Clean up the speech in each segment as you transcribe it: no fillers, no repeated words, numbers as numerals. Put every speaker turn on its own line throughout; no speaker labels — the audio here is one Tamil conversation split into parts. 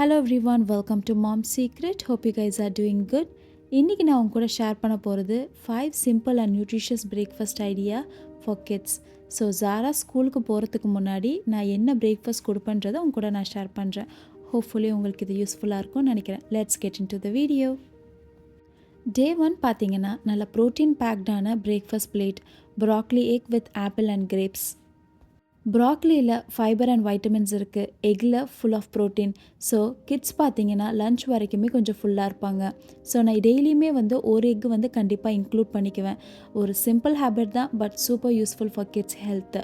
Hello everyone, welcome to Mom's Secret. Hope you guys are doing good. இன்னைக்கு நான் உங்க கூட ஷேர் பண்ண போகிறது 5 simple and nutritious breakfast idea for kids. So Zara ஸ்கூலுக்கு போகிறதுக்கு முன்னாடி நான் என்ன பிரேக்ஃபாஸ்ட் கொடுப்பேன்றதை உங்க கூட நான் ஷேர் பண்ணுறேன். ஹோப்ஃபுல்லி உங்களுக்கு இது யூஸ்ஃபுல்லாக இருக்கும்னு நினைக்கிறேன். Let's get into the video. Day 1 பார்த்தீங்கன்னா நல்ல ப்ரோட்டீன் பேக்டான breakfast plate, broccoli egg with apple and grapes. ப்ராக்லியில் ஃபைபர் அண்ட் வைட்டமின்ஸ் இருக்குது, எக்கில் full of protein. So kids பார்த்தீங்கன்னா லன்ச் வரைக்குமே கொஞ்சம் ஃபுல்லாக இருப்பாங்க. ஸோ நான் டெய்லியுமே ஒரு எக்கு கண்டிப்பாக இன்க்ளூட் பண்ணிக்குவேன். ஒரு சிம்பிள் ஹேபிட் தான், but super useful for kids health.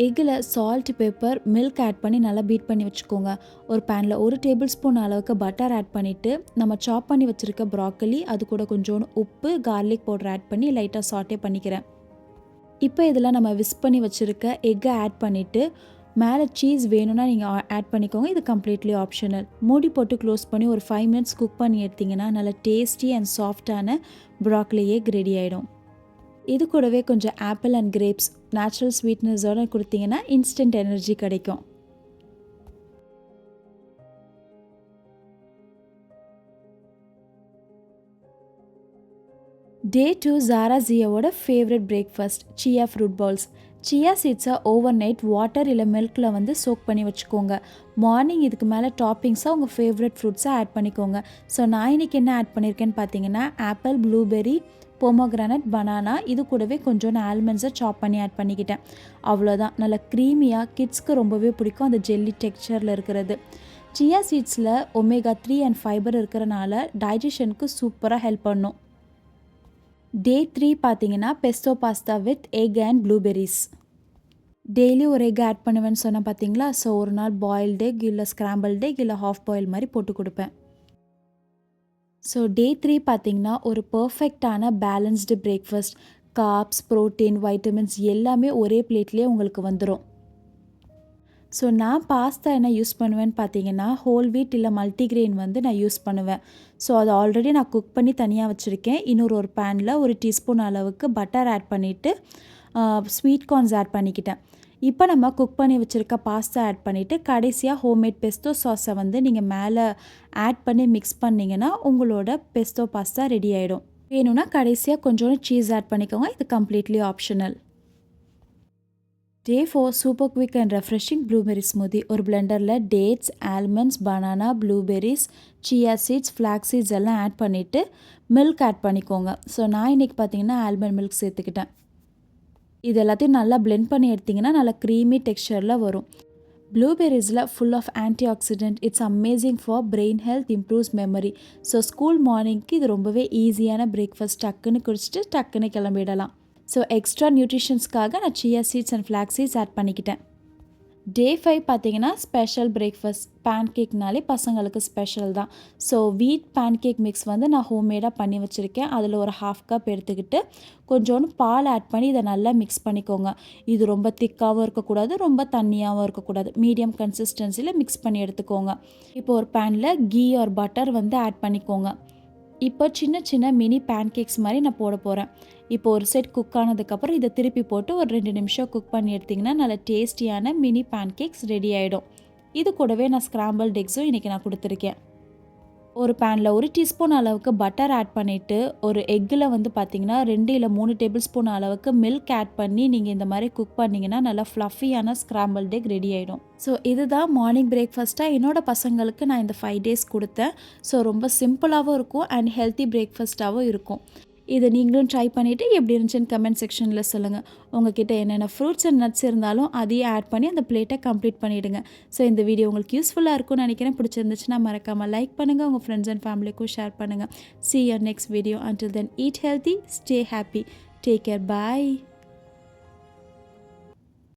எக்கில் சால்ட், பெப்பர், மில்க் ஆட் பண்ணி நல்லா பீட் பண்ணி வச்சுக்கோங்க. ஒரு பேனில் 1 டேபிள் ஸ்பூன் அளவுக்கு பட்டர் ஆட் பண்ணிவிட்டு நம்ம சாப் பண்ணி வச்சுருக்க ப்ராக்கலி, அது கூட கொஞ்சோண்டு உப்பு, கார்லிக் பவுடர் ஆட் பண்ணி லைட்டாக சாட்டே பண்ணிக்கிறேன். இப்போ இதில் நம்ம விஸ்க் பண்ணி வச்சுருக்க எக்கை ஆட் பண்ணிவிட்டு மேலே சீஸ் வேணும்னா நீங்கள் ஆட் பண்ணிக்கோங்க. இது கம்ப்ளீட்லி ஆப்ஷனல். மூடி போட்டு க்ளோஸ் பண்ணி ஒரு 5 மினிட்ஸ் குக் பண்ணி எடுத்திங்கன்னா நல்ல டேஸ்டி அண்ட் சாஃப்டான ப்ராக்லி எக் ரெடி ஆகிடும். இது கூடவே கொஞ்சம் ஆப்பிள் அண்ட் கிரேப்ஸ் நேச்சுரல் ஸ்வீட்னஸோடு கொடுத்தீங்கன்னா இன்ஸ்டன்ட் எனர்ஜி கிடைக்கும். டே 2 ஜாரா ஜியோவோட ஃபேவரட் பிரேக்ஃபாஸ்ட் சியா ஃப்ரூட் பவுல்ஸ். சியா சீட்ஸை ஓவர் நைட் வாட்டர் இல்லை மில்கில் சோக் பண்ணி வச்சுக்கோங்க. மார்னிங் இதுக்கு மேலே டாப்பிங்ஸாக உங்கள் ஃபேவரட் ஃப்ரூட்ஸை ஆட் பண்ணிக்கோங்க. ஸோ நான் இன்றைக்கி என்ன ஆட் பண்ணியிருக்கேன்னு பார்த்தீங்கன்னா ஆப்பிள், ப்ளூபெர்ரி, பொமோகிரானட், பனானா, இது கூடவே கொஞ்சோண்டு ஆல்மண்ட்ஸை சாப் பண்ணி ஆட் பண்ணிக்கிட்டேன். அவ்வளோதான். நல்லா க்ரீமியாக கிட்ஸ்க்கு ரொம்பவே பிடிக்கும் அந்த ஜெல்லி டெக்ஸ்சரில் இருக்கிறது. சியா சீட்ஸில் ஒமேகா 3 அண்ட் ஃபைபர் இருக்கிறனால டைஜஷனுக்கு சூப்பராக ஹெல்ப் பண்ணும். டே 3 பார்த்தீங்கன்னா Bairstow pasta with egg and blueberries. Daily ஒரு எக் ஆட் பண்ணுவேன்னு சொன்னேன் பார்த்தீங்களா. ஸோ ஒரு நாள் பாயில்டு எக், இல்லை ஸ்க்ராம்பிள்டு எக், இல்லை ஹாஃப் பாயில் மாதிரி போட்டு கொடுப்பேன். ஸோ டே 3 பார்த்தீங்கன்னா ஒரு பர்ஃபெக்டான balanced breakfast. Corps, protein, vitamins எல்லாமே ஒரே பிளேட்லேயே உங்களுக்கு வந்துடும். ஸோ நான் பாஸ்தா என்ன யூஸ் பண்ணுவேன்னு பார்த்தீங்கன்னா ஹோல் வீட் இல்லை மல்டிக்ரெயின் நான் யூஸ் பண்ணுவேன். ஸோ அது ஆல்ரெடி நான் குக் பண்ணி தனியாக வச்சுருக்கேன். ஒரு பேனில் 1 டீஸ்பூன் அளவுக்கு பட்டர் ஆட் பண்ணிவிட்டு ஸ்வீட் கார்ன்ஸ் ஆட் பண்ணிக்கிட்டேன். இப்போ நம்ம குக் பண்ணி வச்சுருக்க பாஸ்தா ஆட் பண்ணிவிட்டு கடைசியாக ஹோம்மேட் பெஸ்டோ சாஸை நீங்கள் மேலே ஆட் பண்ணி மிக்ஸ் பண்ணிங்கன்னா உங்களோட பெஸ்டோ பாஸ்தா ரெடி ஆகிடும். வேணும்னா கடைசியாக கொஞ்சோண்டு சீஸ் ஆட் பண்ணிக்கோங்க. இது completely optional. Day 4 super quick and refreshing blueberry smoothie. ஒரு பிளெண்டரில் dates, almonds, banana, blueberries, chia seeds, flax seeds எல்லாம் ஆட் பண்ணிவிட்டு மில்க் ஆட் பண்ணிக்கோங்க. ஸோ நான் இன்றைக்கி பார்த்தீங்கன்னா ஆல்மண்ட் மில்க் சேர்த்துக்கிட்டேன். இது எல்லாத்தையும் நல்லா பிளெண்ட் பண்ணி எடுத்திங்கன்னா நல்லா க்ரீமி டெக்ஸ்சரில் வரும். ப்ளூபெர்ரிஸில் full of antioxidant. It's amazing for brain health, improves memory. So school மார்னிங்க்கு இது ரொம்பவே ஈஸியான பிரேக்ஃபாஸ்ட். டக்குன்னு குடிச்சிட்டு டக்குன்னு கிளம்பிடலாம். ஸோ எக்ஸ்ட்ரா நியூட்ரிஷன்ஸ்க்காக நான் chia seeds and flax seeds add பண்ணிக்கிட்டேன். டே 5 பார்த்தீங்கன்னா ஸ்பெஷல் பிரேக்ஃபாஸ்ட். பேன்கேக்னாலே பசங்களுக்கு ஸ்பெஷல் தான். ஸோ வீட் பேன்கேக் மிக்ஸ் நான் ஹோம்மேடாக பண்ணி வச்சுருக்கேன். அதில் ஒரு 1/2 கப் எடுத்துக்கிட்டு கொஞ்சோண்டு பால் ஆட் பண்ணி இதை நல்லா மிக்ஸ் பண்ணிக்கோங்க. இது ரொம்ப திக்காகவும் இருக்கக்கூடாது, ரொம்ப தண்ணியாகவும் இருக்கக்கூடாது. மீடியம் கன்சிஸ்டன்சியில் மிக்ஸ் பண்ணி எடுத்துக்கோங்க. இப்போ ஒரு பேனில் கீ ஆர் பட்டர் ஆட் பண்ணிக்கோங்க. இப்போ சின்ன சின்ன மினி பேன்கேக்ஸ் மாதிரி நான் போட போகிறேன். இப்போ ஒரு செட் குக் ஆனதுக்கப்புறம் இதை திருப்பி போட்டு ஒரு 2 நிமிஷம் குக் பண்ணி எடுத்திங்கன்னா நல்ல டேஸ்டியான மினி பேன்கேக்ஸ் ரெடி ஆகிடும். இது கூடவே நான் ஸ்க்ராம்பிள்டு எக்ஸும் இன்றைக்கி நான் கொடுத்துருக்கேன். ஒரு பேனில் 1 டீஸ்பூன் அளவுக்கு பட்டர் ஆட் பண்ணிவிட்டு ஒரு எக்கில் பார்த்தீங்கன்னா 2 இல்லை 3 டேபிள் ஸ்பூன் அளவுக்கு மில்க் ஆட் பண்ணி நீங்கள் இந்த மாதிரி குக் பண்ணிங்கன்னா நல்லா ஃப்ளஃபியான ஸ்க்ராம்பிள்டு எக் ரெடி ஆகிடும். ஸோ இதுதான் மார்னிங் பிரேக்ஃபாஸ்ட்டாக என்னோடய பசங்களுக்கு நான் இந்த 5 டேஸ் கொடுத்தேன். ஸோ ரொம்ப சிம்பிளாகவும் இருக்கும் அண்ட் ஹெல்த்தி பிரேக்ஃபாஸ்ட்டாகவும் இருக்கும். இதை நீங்களும் ட்ரை பண்ணிவிட்டு எப்படி இருந்துச்சுன்னு கமெண்ட் செக்ஷனில் சொல்லுங்கள். உங்ககிட்ட என்னென்ன ஃப்ரூட்ஸ் அண்ட் நட்ஸ் இருந்தாலும் அதையே ஆட் பண்ணி அந்த பிளேட்டை கம்ப்ளீட் பண்ணிவிடுங்க. ஸோ இந்த வீடியோ உங்களுக்கு யூஸ்ஃபுல்லாக இருக்கும்னு நினைக்கிறேன். பிடிச்சிருந்துச்சுன்னா மறக்காமல் லைக் பண்ணுங்கள், உங்கள் ஃப்ரெண்ட்ஸ் அண்ட் ஃபேமிலிக்கும் ஷேர் பண்ணுங்கள். See you next video. Until then, eat healthy, stay happy. Take care. Bye.